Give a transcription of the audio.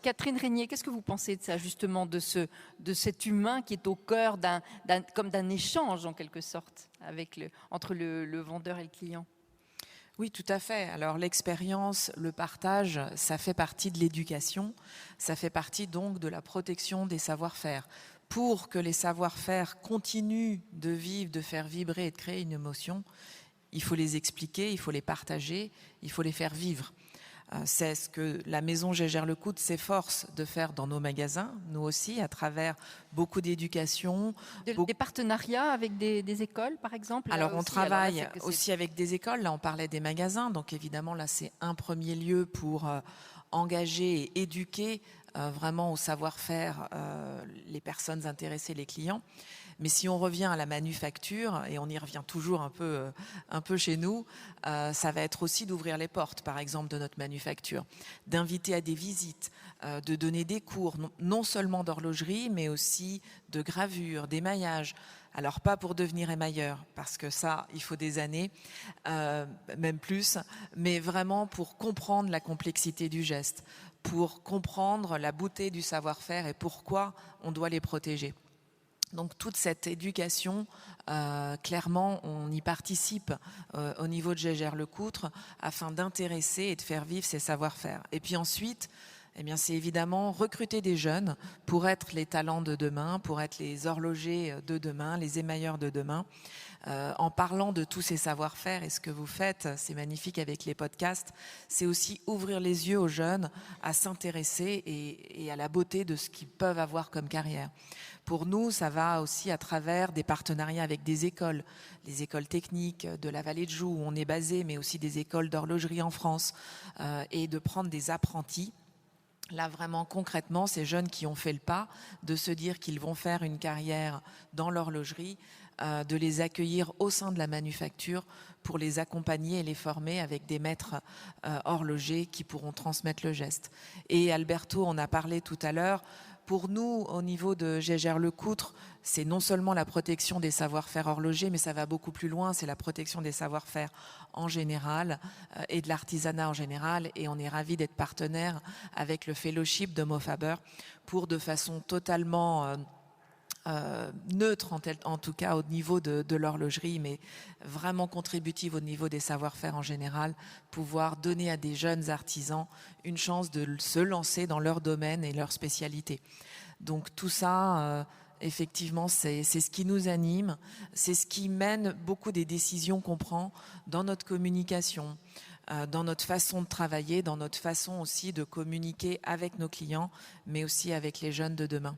Catherine Régnier, qu'est-ce que vous pensez de ça, justement, de cet humain qui est au cœur comme d'un échange, en quelque sorte, entre le vendeur et le client? Oui, tout à fait. Alors l'expérience, le partage, ça fait partie de l'éducation, ça fait partie donc de la protection des savoir-faire. Pour que les savoir-faire continuent de vivre, de faire vibrer et de créer une émotion, il faut les expliquer, il faut les partager, il faut les faire vivre. C'est ce que la maison Gégère-Lecoultre s'efforce de faire dans nos magasins, nous aussi, à travers beaucoup d'éducation. Des partenariats avec des écoles, par exemple? Alors, on Aussi, travaille aussi avec des écoles. Là, on parlait des magasins. Donc, évidemment, là, c'est un premier lieu pour engager et éduquer vraiment au savoir-faire les personnes intéressées, les clients. Mais si on revient à la manufacture, et on y revient toujours un peu chez nous, ça va être aussi d'ouvrir les portes, par exemple, de notre manufacture, d'inviter à des visites, de donner des cours, non seulement d'horlogerie, mais aussi de gravure, d'émaillage. Alors, pas pour devenir émailleur, parce que ça, il faut des années, même plus, mais vraiment pour comprendre la complexité du geste, pour comprendre la beauté du savoir-faire et pourquoi on doit les protéger. Donc toute cette éducation, clairement, on y participe au niveau de Gégère-Lecoultre afin d'intéresser et de faire vivre ces savoir-faire. Et puis ensuite, eh bien, c'est évidemment recruter des jeunes pour être les talents de demain, pour être les horlogers de demain, les émailleurs de demain. En parlant de tous ces savoir-faire, et ce que vous faites, c'est magnifique avec les podcasts, c'est aussi ouvrir les yeux aux jeunes à s'intéresser et à la beauté de ce qu'ils peuvent avoir comme carrière. Pour nous, ça va aussi à travers des partenariats avec des écoles, les écoles techniques de la Vallée de Joux où on est basé, mais aussi des écoles d'horlogerie en France, et de prendre des apprentis. Là, vraiment, concrètement, ces jeunes qui ont fait le pas de se dire qu'ils vont faire une carrière dans l'horlogerie, de les accueillir au sein de la manufacture pour les accompagner et les former avec des maîtres horlogers qui pourront transmettre le geste. Et Alberto, on a parlé tout à l'heure, pour nous, au niveau de Gégère-Lecoultre, c'est non seulement la protection des savoir-faire horlogers, mais ça va beaucoup plus loin, c'est la protection des savoir-faire en général et de l'artisanat en général. Et on est ravis d'être partenaire avec le fellowship de Mo Faber pour, de façon totalement neutre en tout cas au niveau de l'horlogerie, mais vraiment contributive au niveau des savoir-faire en général, pouvoir donner à des jeunes artisans une chance de se lancer dans leur domaine et leur spécialité. Donc tout ça, effectivement, c'est ce qui nous anime, c'est ce qui mène beaucoup des décisions qu'on prend dans notre communication, dans notre façon de travailler, dans notre façon aussi de communiquer avec nos clients, mais aussi avec les jeunes de demain.